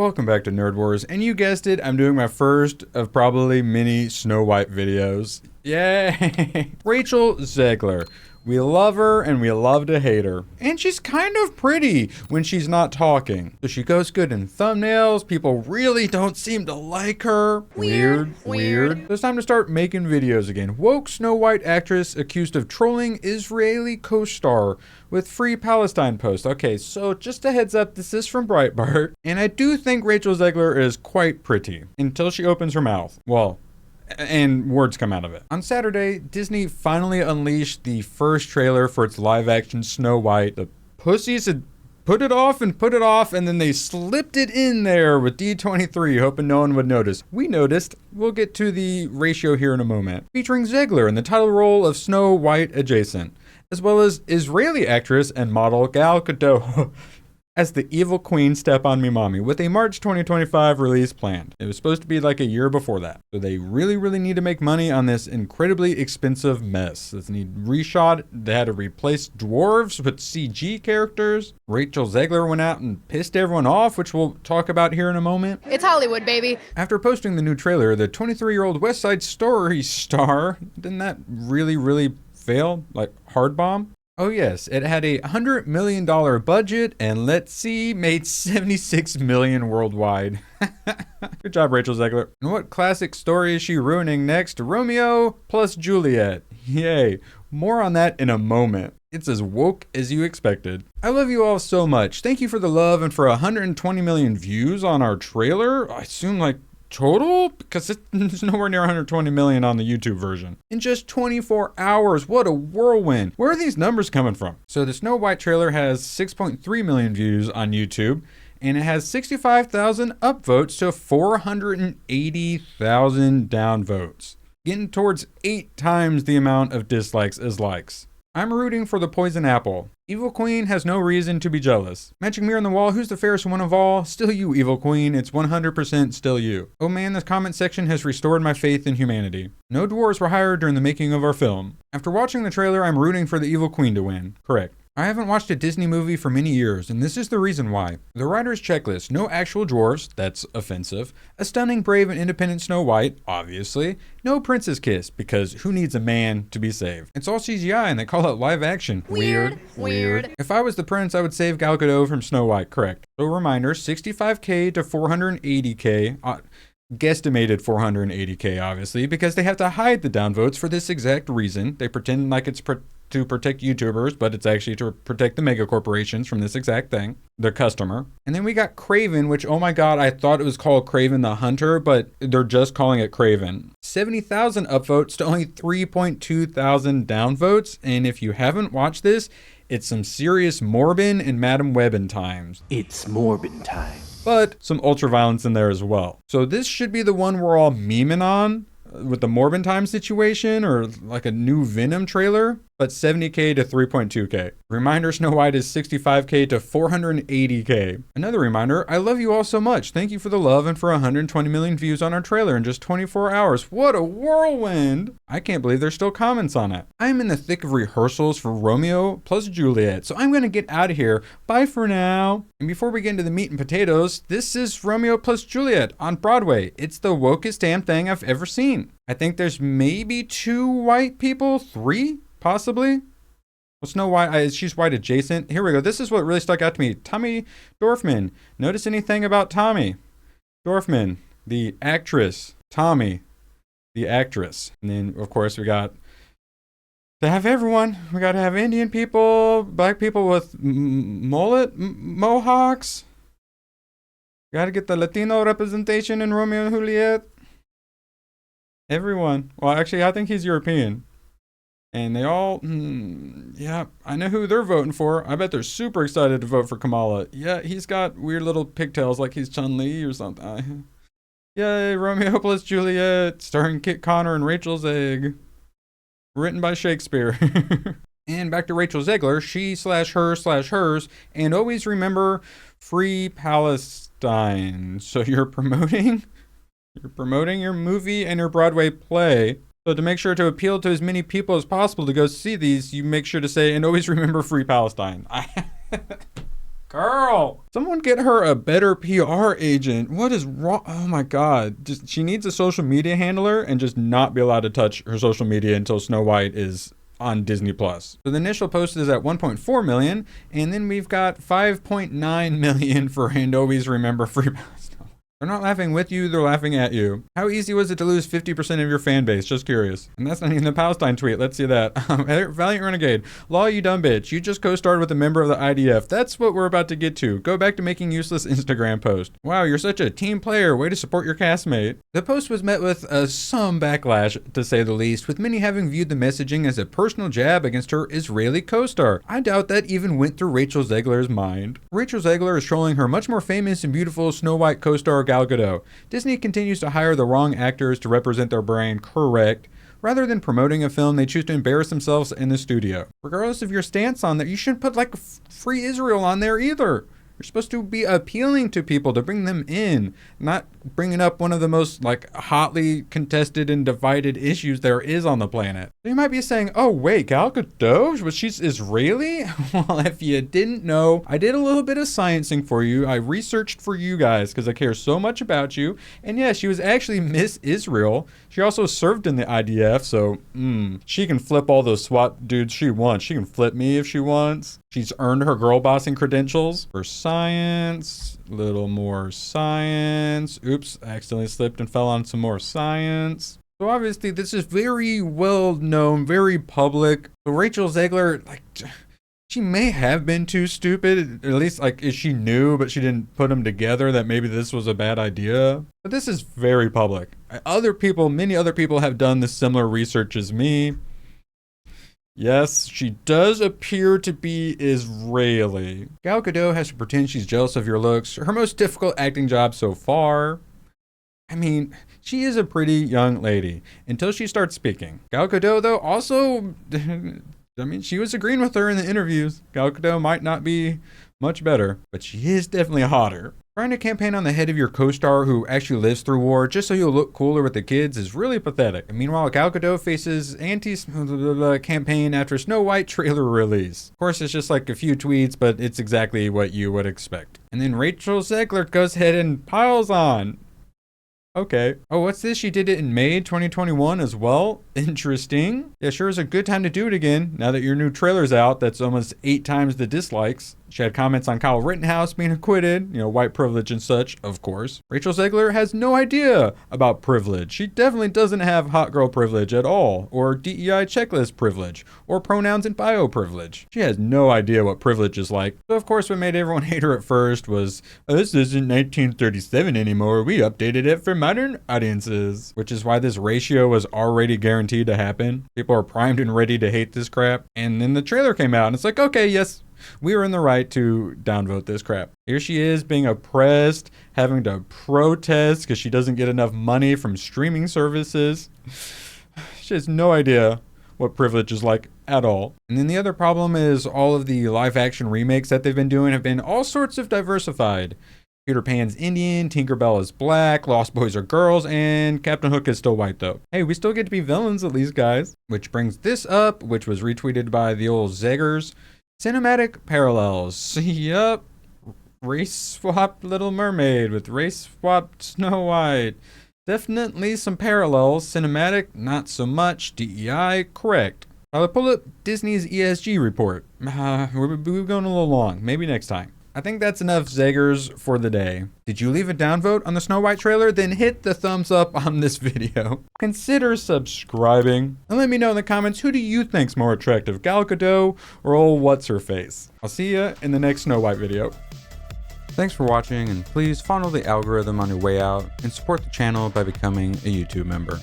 Welcome back to Nerd Wars, and you guessed it, I'm doing my first of probably many Snow White videos. Yay! Rachel Zegler. We love her and we love to hate her. And she's kind of pretty when she's not talking. So she goes good in thumbnails, people really don't seem to like her. Weird. So it's time to start making videos again. Woke Snow White actress accused of trolling Israeli co-star with Free Palestine post. Okay, so just a heads up, this is from Breitbart. And I do think Rachel Zegler is quite pretty until she opens her mouth. Well, and words come out of it. On Saturday, Disney finally unleashed the first trailer for its live-action Snow White. The pussies had put it off, and then they slipped it in there with D23, hoping no one would notice. We noticed. We'll get to the ratio here in a moment. Featuring Zegler in the title role of Snow White adjacent, as well as Israeli actress and model Gal Gadot as the evil queen Step On Me Mommy, with a March 2025 release planned. It was supposed to be like a year before that. So they really need to make money on this incredibly expensive mess. They need reshot. They had to replace dwarves with CG characters. Rachel Zegler went out and pissed everyone off, which we'll talk about here in a moment. It's Hollywood, baby. After posting the new trailer, the 23-year-old West Side Story star, didn't that really fail? Like hard bomb? Oh yes, it had a $100 million budget and let's see, made $76 million worldwide. Good job, Rachel Zegler. And what classic story is she ruining next? Romeo plus Juliet. Yay. More on that in a moment. It's as woke as you expected. I love you all so much. Thank you for the love and for 120 million views on our trailer. I assume like total? Because it's nowhere near 120 million on the YouTube version. In just 24 hours, what a whirlwind. Where are these numbers coming from? So the Snow White trailer has 6.3 million views on YouTube, and it has 65,000 upvotes to 480,000 downvotes. Getting towards 8 times the amount of dislikes as likes. I'm rooting for the poison apple. Evil Queen has no reason to be jealous. Magic mirror on the wall, who's the fairest one of all? Still you, Evil Queen. It's 100% still you. Oh man, this comment section has restored my faith in humanity. No dwarves were hired during the making of our film. After watching the trailer, I'm rooting for the Evil Queen to win. Correct. I haven't watched a Disney movie for many years, and this is the reason why. The writer's checklist, no actual dwarves, that's offensive. A stunning, brave, and independent Snow White, obviously. No princess kiss, because who needs a man to be saved? It's all CGI, and they call it live action. Weird. If I was the prince, I would save Gal Gadot from Snow White, correct. So reminder, 65K to 480K, guesstimated 480K, obviously, because they have to hide the downvotes for this exact reason. They pretend like it's to protect YouTubers, but it's actually to protect the mega corporations from this exact thing, their customer. And then we got Craven, which, oh my god, I thought it was called Craven the Hunter, but they're just calling it Craven. 70,000 upvotes to only 3.2 thousand downvotes, and if you haven't watched this, it's some serious Morbin and Madam Webbin times. It's Morbin time. But some ultra violence in there as well. So this should be the one we're all memeing on, with the Morbin time situation, or like a new Venom trailer, but 70K to 3.2K. Reminder, Snow White is 65K to 480K. Another reminder, I love you all so much. Thank you for the love and for 120 million views on our trailer in just 24 hours. What a whirlwind. I can't believe there's still comments on it. I'm in the thick of rehearsals for Romeo plus Juliet, so I'm gonna get out of here. Bye for now. And before we get into the meat and potatoes, this is Romeo plus Juliet on Broadway. It's the wokest damn thing I've ever seen. I think there's maybe 2 white people, 3? Possibly. Well, Snow White, she's white adjacent. Here we go. This is what really stuck out to me. Tommy Dorfman. Notice anything about Tommy Dorfman, the actress? Tommy, the actress. And then, of course, we got to have everyone. We got to have Indian people, black people with mohawks. Got to get the Latino representation in Romeo and Juliet. Everyone. Well, actually, I think he's European. And they all, yeah, I know who they're voting for. I bet they're super excited to vote for Kamala. Yeah, he's got weird little pigtails like he's Chun-Li or something. Yay, Romeo plus Juliet, starring Kit Connor and Rachel Zeg. Written by Shakespeare. And back to Rachel Zegler, she/her/hers, and always remember Free Palestine. So you're promoting your movie and your Broadway play. So to make sure to appeal to as many people as possible to go see these, you make sure to say, and always remember Free Palestine. Girl, someone get her a better PR agent. What is wrong? Oh my God. She needs a social media handler and just not be allowed to touch her social media until Snow White is on Disney Plus. So the initial post is at 1.4 million, and then we've got 5.9 million for And Always Remember Free Pass. They're not laughing with you, they're laughing at you. How easy was it to lose 50% of your fan base? Just curious. And that's not even the Palestine tweet. Let's see that. Valiant Renegade. Law, you dumb bitch. You just co-starred with a member of the IDF. That's what we're about to get to. Go back to making useless Instagram posts. Wow, you're such a team player. Way to support your castmate. The post was met with some backlash, to say the least, with many having viewed the messaging as a personal jab against her Israeli co-star. I doubt that even went through Rachel Zegler's mind. Rachel Zegler is trolling her much more famous and beautiful Snow White co-star Gal Gadot. Disney continues to hire the wrong actors to represent their brand correct. Rather than promoting a film, they choose to embarrass themselves in the studio. Regardless of your stance on that, you shouldn't put like Free Israel on there either. You're supposed to be appealing to people to bring them in, not bringing up one of the most like hotly contested and divided issues there is on the planet. So you might be saying, oh wait, Gal Gadot, but she's Israeli? Well, if you didn't know, I did a little bit of sciencing for you. I researched for you guys because I care so much about you. And yeah, she was actually Miss Israel. She also served in the IDF, so she can flip all those SWAT dudes she wants. She can flip me if she wants. She's earned her girl bossing credentials for science, little more science. Oops, I accidentally slipped and fell on some more science. So obviously this is very well known, very public. So Rachel Zegler, like, she may have been too stupid, at least like she knew, but she didn't put them together that maybe this was a bad idea. But this is very public. Many other people have done this similar research as me. Yes, she does appear to be Israeli. Gal Gadot has to pretend she's jealous of your looks. Her most difficult acting job so far. I mean, she is a pretty young lady until she starts speaking. Gal Gadot, though, also, I mean, she was agreeing with her in the interviews. Gal Gadot might not be much better, but she is definitely hotter. Trying to campaign on the head of your co-star who actually lives through war just so you'll look cooler with the kids is really pathetic. And meanwhile, Gal Gadot faces anti-campaign after Snow White trailer release. Of course, it's just like a few tweets, but it's exactly what you would expect. And then Rachel Zegler goes ahead and piles on. Okay. Oh, what's this? She did it in May 2021 as well? Interesting. Yeah, sure is a good time to do it again. Now that your new trailer's out, that's almost 8 times the dislikes. She had comments on Kyle Rittenhouse being acquitted, white privilege and such, of course. Rachel Zegler has no idea about privilege. She definitely doesn't have hot girl privilege at all, or DEI checklist privilege, or pronouns and bio privilege. She has no idea what privilege is like. So of course what made everyone hate her at first was, this isn't 1937 anymore, we updated it for modern audiences. Which is why this ratio was already guaranteed to happen. People are primed and ready to hate this crap. And then the trailer came out and it's like, okay, yes, we were in the right to downvote this crap. Here she is being oppressed, having to protest because she doesn't get enough money from streaming services. She has no idea what privilege is like at all. And then the other problem is all of the live action remakes that they've been doing have been all sorts of diversified. Peter Pan's Indian, Tinkerbell is black, Lost Boys are girls, and Captain Hook is still white though. Hey, we still get to be villains at least, guys. Which brings this up, which was retweeted by the old Zeggers. Cinematic parallels. Yup. Race swapped Little Mermaid with race swapped Snow White. Definitely some parallels. Cinematic, not so much. DEI, correct. I'll pull up Disney's ESG report. We're going a little long. Maybe next time. I think that's enough Zeggers for the day. Did you leave a downvote on the Snow White trailer? Then hit the thumbs up on this video. Consider subscribing. And let me know in the comments, who do you think's more attractive, Gal Gadot or old what's-her-face? I'll see ya in the next Snow White video. Thanks for watching, and please follow the algorithm on your way out and support the channel by becoming a YouTube member.